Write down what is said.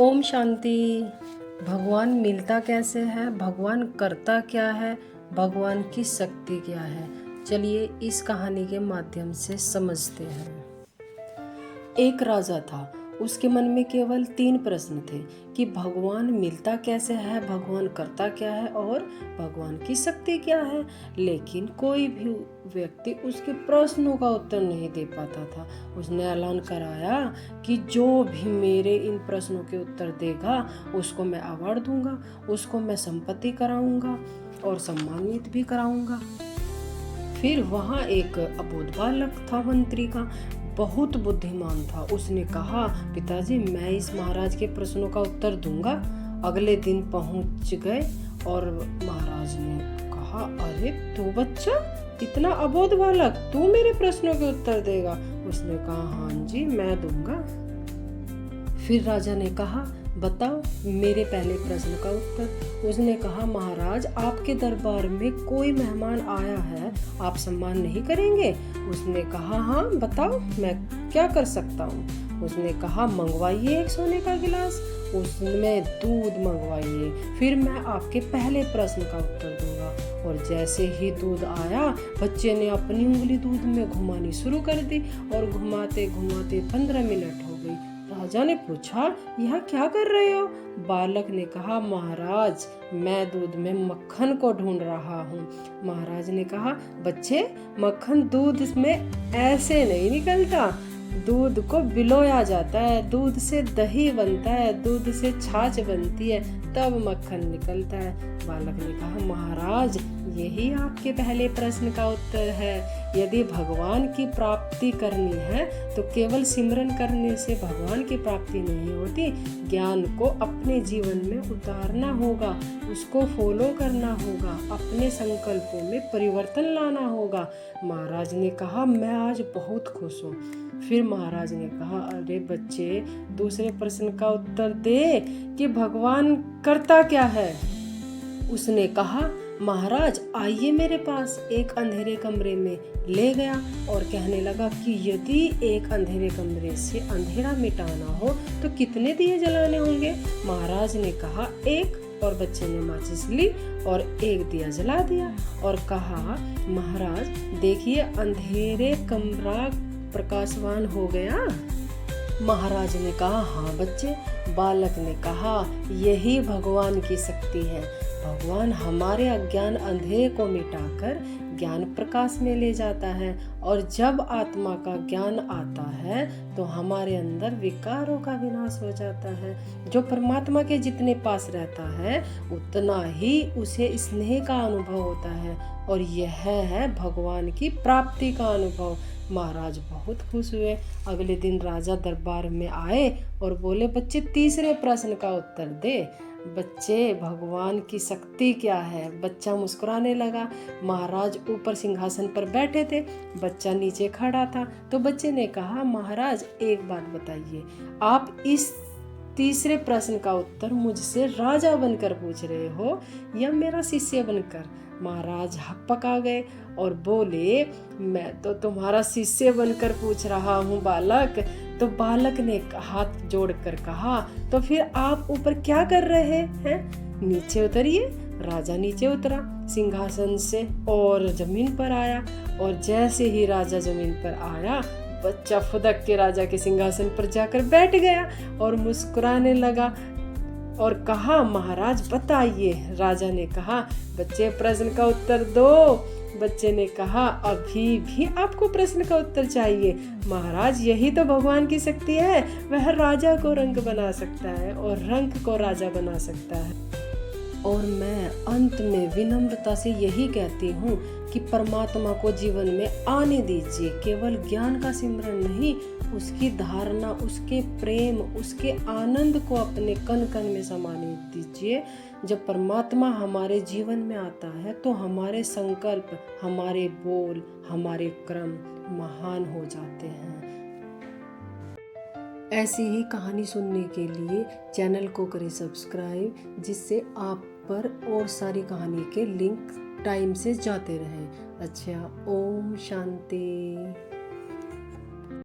ओम शांति। भगवान मिलता कैसे है, भगवान करता क्या है, भगवान की शक्ति क्या है, चलिए इस कहानी के माध्यम से समझते हैं। एक राजा था, उसके मन में केवल 3 प्रश्न थे कि भगवान मिलता कैसे है, भगवान करता क्या है और भगवान की शक्ति क्या है। लेकिन कोई भी व्यक्ति उसके प्रश्नों का उत्तर नहीं दे पाता था। उसने ऐलान कराया कि जो भी मेरे इन प्रश्नों के उत्तर देगा उसको मैं अवार्ड दूंगा, उसको मैं संपत्ति कराऊंगा और सम्मानित भी कराऊंगा। फिर वहाँ एक अबोध बालक था, मंत्री का, बहुत बुद्धिमान था। उसने कहा, पिताजी मैं इस महाराज के प्रश्नों का उत्तर दूंगा। अगले दिन पहुंच गए और महाराज ने कहा, अरे तू बच्चा, इतना अबोध बालक, तू मेरे प्रश्नों के उत्तर देगा? उसने कहा, हाँ जी मैं दूंगा। फिर राजा ने कहा, बताओ मेरे पहले प्रश्न का उत्तर। उसने कहा, महाराज आपके दरबार में कोई मेहमान आया है, आप सम्मान नहीं करेंगे? उसने कहा, हाँ बताओ मैं क्या कर सकता हूँ। उसने कहा, मंगवाइए एक सोने का गिलास, उसमें दूध मंगवाइए, फिर मैं आपके पहले प्रश्न का उत्तर दूंगा। और जैसे ही दूध आया, बच्चे ने अपनी उंगली दूध में घुमानी शुरू कर दी और घुमाते घुमाते 15 मिनट हो गई। राजा ने पूछा, यह क्या कर रहे हो? बालक ने कहा, महाराज मैं दूध में मक्खन को ढूंढ रहा हूँ। महाराज ने कहा, बच्चे मक्खन दूध में ऐसे नहीं निकलता, दूध को बिलोया जाता है, दूध से दही बनता है, दूध से छाछ बनती है, तब मक्खन निकलता है। बालक ने कहा, महाराज यही आपके पहले प्रश्न का उत्तर है। यदि भगवान की प्राप्ति करनी है तो केवल सिमरन करने से भगवान की प्राप्ति नहीं होती। ज्ञान को अपने जीवन में उतारना होगा, उसको फॉलो करना होगा, अपने संकल्पों में परिवर्तन लाना होगा। महाराज ने कहा, मैं आज बहुत खुश हूँ। फिर महाराज ने कहा, अरे बच्चे दूसरे प्रश्न का उत्तर दे कि भगवान करता क्या है। उसने कहा, महाराज आइए मेरे पास। एक अंधेरे कमरे में ले गया और कहने लगा कि यदि एक अंधेरे कमरे से अंधेरा मिटाना हो तो कितने दिए जलाने होंगे? महाराज ने कहा, एक। और बच्चे ने माचिस ली और एक दिया जला दिया और कहा, महाराज देखिए अंधेरे कमरा प्रकाशवान हो गया। महाराज ने कहा, हाँ बच्चे। बालक ने कहा, यही भगवान की शक्ति है। भगवान हमारे अज्ञान अंधेरे को मिटाकर ज्ञान प्रकाश में ले जाता है और जब आत्मा का ज्ञान आता है तो हमारे अंदर विकारों का विनाश हो जाता है। जो परमात्मा के जितने पास रहता है उतना ही उसे स्नेह का अनुभव होता है और यह है भगवान की प्राप्ति का अनुभव। महाराज बहुत खुश हुए। अगले दिन राजा दरबार में आए और बोले, बच्चे तीसरे प्रश्न का उत्तर दे। बच्चे भगवान की शक्ति क्या है? बच्चा मुस्कुराने लगा। महाराज ऊपर सिंहासन पर बैठे थे, बच्चा नीचे खड़ा था। तो बच्चे ने कहा, महाराज एक बात बताइए, आप इस तीसरे प्रश्न का उत्तर मुझसे राजा बनकर पूछ रहे हो या मेरा शिष्य बनकर? महाराज हकपका गए और बोले, मैं तो तुम्हारा शिष्य बनकर पूछ रहा हूँ बालक। तो बालक ने हाथ जोड़कर कहा, तो फिर आप ऊपर क्या कर रहे हैं? नीचे उतरिए। राजा नीचे उतरा सिंहासन से और जमीन पर आया और जैसे ही राजा जमीन पर आया, बच्चा फुदक के राजा के सिंहासन पर जाकर बैठ गया और मुस्कुराने लगा और कहा, महाराज बताइए। राजा ने कहा, बच्चे प्रश्न का उत्तर दो। बच्चे ने कहा, अभी भी आपको प्रश्न का उत्तर चाहिए? महाराज यही तो भगवान की शक्ति है, वह राजा को रंग बना सकता है और रंग को राजा बना सकता है। और मैं अंत में विनम्रता से यही कहती हूँ कि परमात्मा को जीवन में आने दीजिए। केवल ज्ञान का सिमरन नहीं, उसकी धारणा, उसके प्रेम, उसके आनंद को अपने कण कण में समाने दीजिए। जब परमात्मा हमारे जीवन में आता है तो हमारे संकल्प, हमारे बोल, हमारे कर्म महान हो जाते हैं। ऐसी ही कहानी सुनने के लिए चैनल को करें सब्सक्राइब, जिससे आप पर और सारी कहानी के लिंक टाइम से जाते रहें। अच्छा, ओम शांति।